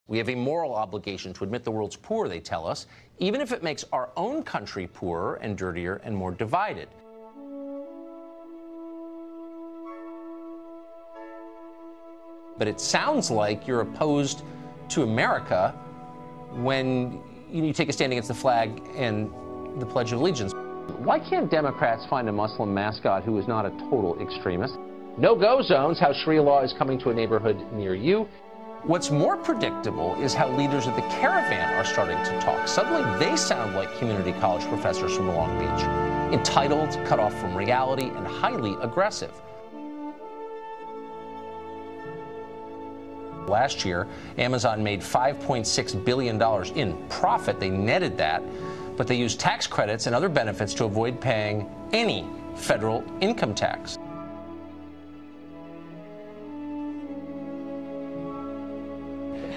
We have a moral obligation to admit the world's poor, they tell us, even if it makes our own country poorer and dirtier and more divided. But it sounds like you're opposed to America when you take a stand against the flag and the Pledge of Allegiance. Why can't Democrats find a Muslim mascot who is not a total extremist? No-go zones, how Sharia law is coming to a neighborhood near you. What's more predictable is how leaders of the caravan are starting to talk. Suddenly, they sound like community college professors from Long Beach, entitled, cut off from reality, and highly aggressive. Last year, Amazon made $5.6 billion in profit. They netted that, but they used tax credits and other benefits to avoid paying any federal income tax.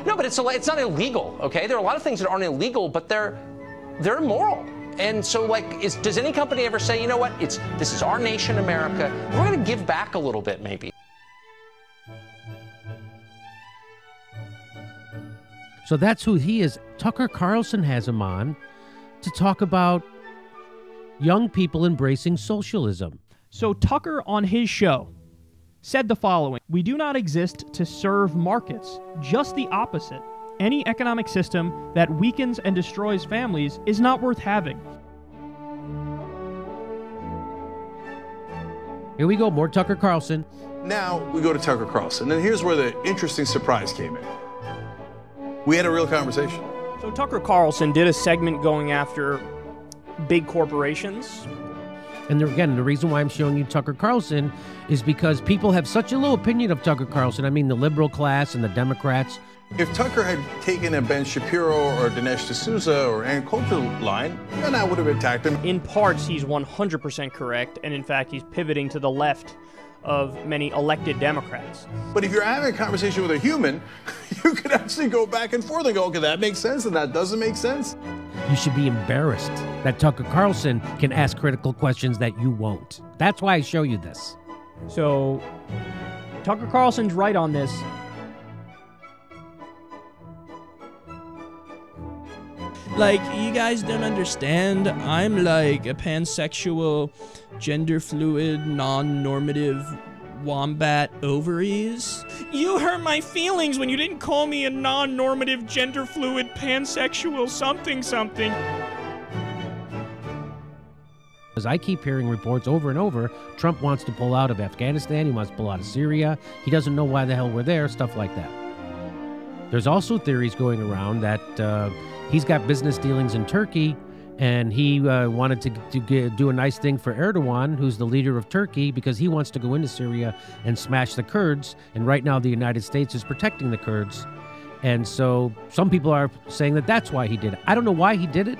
No, but it's not illegal, okay? There are a lot of things that aren't illegal, but they're immoral. And so, like, does any company ever say, you know what, this is our nation, America, we're going to give back a little bit, maybe? So that's who he is. Tucker Carlson has him on to talk about young people embracing socialism. So Tucker on his show said the following: "We do not exist to serve markets, just the opposite. Any economic system that weakens and destroys families is not worth having." Here we go, more Tucker Carlson. Now we go to Tucker Carlson, and here's where the interesting surprise came in. We had a real conversation. So Tucker Carlson did a segment going after big corporations. And again, the reason why I'm showing you Tucker Carlson is because people have such a low opinion of Tucker Carlson. I mean, the liberal class and the Democrats. If Tucker had taken a Ben Shapiro or Dinesh D'Souza or Aaron Coulter line, then I would have attacked him. In parts, he's 100% correct, and in fact, he's pivoting to the left of many elected Democrats. But if you're having a conversation with a human, you could actually go back and forth and go, okay, that makes sense and that doesn't make sense. You should be embarrassed that Tucker Carlson can ask critical questions that you won't. That's why I show you this. So Tucker Carlson's right on this. Like, you guys don't understand. I'm like a pansexual, gender fluid, non-normative wombat ovaries. You hurt my feelings when you didn't call me a non-normative, gender fluid, pansexual something something. As I keep hearing reports over and over, Trump wants to pull out of Afghanistan, he wants to pull out of Syria, he doesn't know why the hell we're there, stuff like that. There's also theories going around that he's got business dealings in Turkey, and he wanted to do a nice thing for Erdogan, who's the leader of Turkey, because he wants to go into Syria and smash the Kurds, and right now the United States is protecting the Kurds. And so some people are saying that that's why he did it. I don't know why he did it.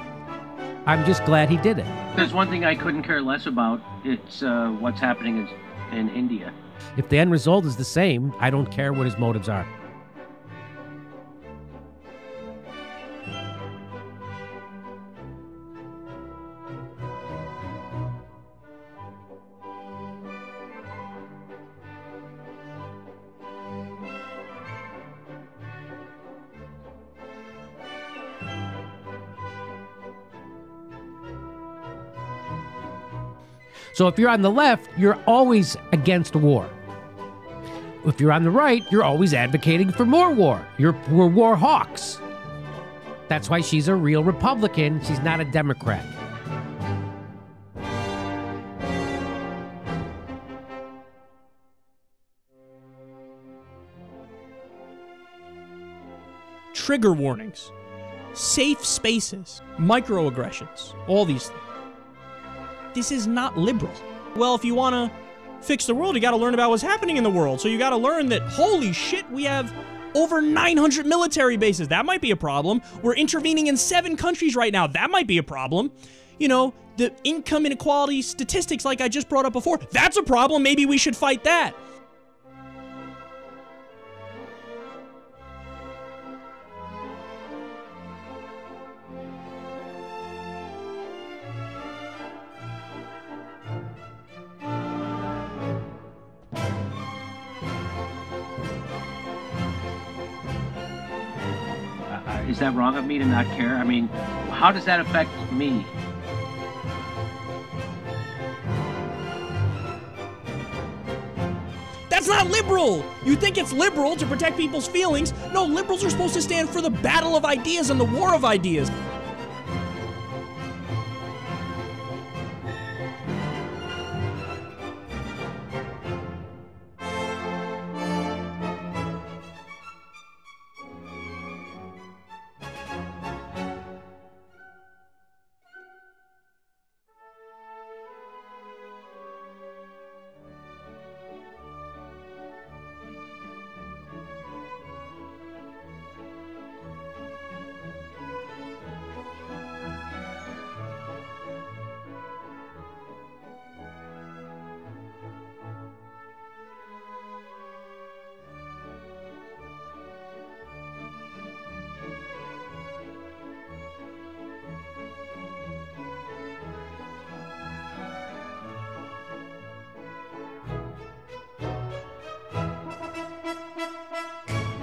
I'm just glad he did it. There's one thing I couldn't care less about. It's what's happening in India. If the end result is the same, I don't care what his motives are. So if you're on the left, you're always against war. If you're on the right, you're always advocating for more war. We're war hawks. That's why she's a real Republican. She's not a Democrat. Trigger warnings, safe spaces, microaggressions, all these things. This is not liberal. Well, if you want to fix the world, you got to learn about what's happening in the world. So you got to learn that, holy shit, we have over 900 military bases. That might be a problem. We're intervening in 7 countries right now. That might be a problem. You know, the income inequality statistics like I just brought up before, that's a problem. Maybe we should fight that. Is that wrong of me to not care? I mean, how does that affect me? That's not liberal! You think it's liberal to protect people's feelings? No, liberals are supposed to stand for the battle of ideas and the war of ideas.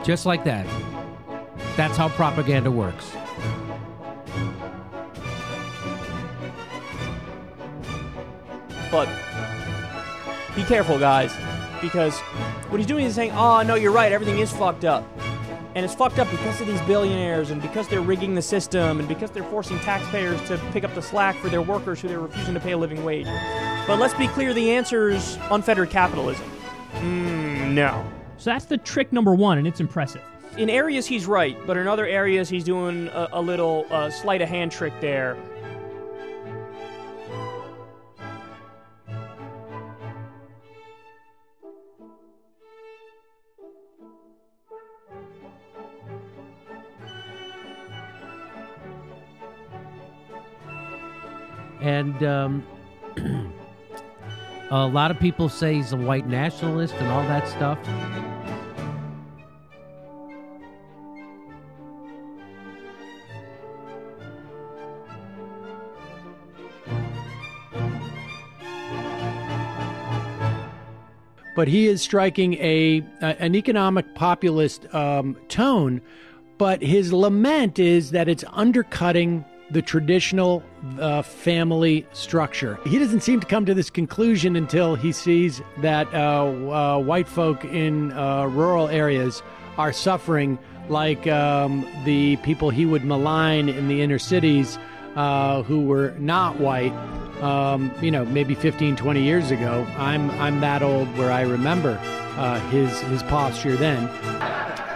Just like that. That's how propaganda works. But be careful, guys, because what he's doing is saying, oh, no, you're right, everything is fucked up. And it's fucked up because of these billionaires and because they're rigging the system and because they're forcing taxpayers to pick up the slack for their workers who they're refusing to pay a living wage. But let's be clear, the answer's unfettered capitalism. No. So that's the trick number one, and it's impressive. In areas, he's right, but in other areas, he's doing a little sleight of hand trick there. And a lot of people say he's a white nationalist and all that stuff. But he is striking an economic populist tone, but his lament is that it's undercutting the traditional family structure. He doesn't seem to come to this conclusion until he sees that white folk in rural areas are suffering like the people he would malign in the inner cities who were not white, maybe 15, 20 years ago. I'm that old where I remember his posture then.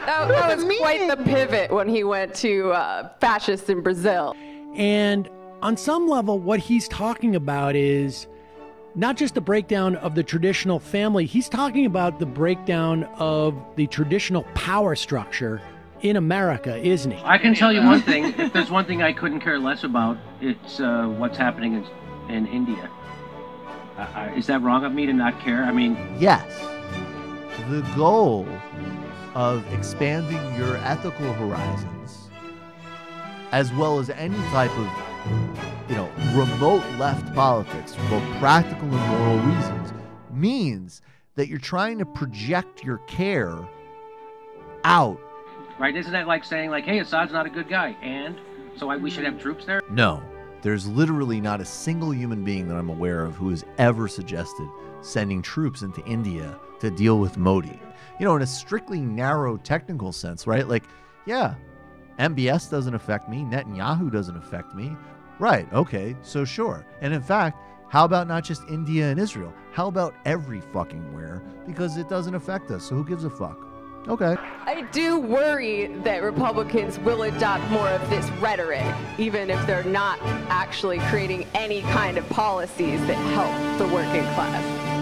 That was quite the pivot when he went to fascists in Brazil. And on some level, what he's talking about is not just the breakdown of the traditional family. He's talking about the breakdown of the traditional power structure in America, isn't he? I can tell you one thing. If there's one thing I couldn't care less about, it's what's happening in India. Is that wrong of me to not care? I mean... Yes. The goal of expanding your ethical horizons, as well as any type of, remote left politics for both practical and moral reasons, means that you're trying to project your care out. Right? Isn't that like saying, hey, Assad's not a good guy, and so we should have troops there? No. There's literally not a single human being that I'm aware of who has ever suggested sending troops into India to deal with Modi. In a strictly narrow technical sense, right? MBS doesn't affect me. Netanyahu doesn't affect me. Right, okay, so sure. And in fact, how about not just India and Israel? How about every fucking where? Because it doesn't affect us, so who gives a fuck? Okay. I do worry that Republicans will adopt more of this rhetoric, even if they're not actually creating any kind of policies that help the working class.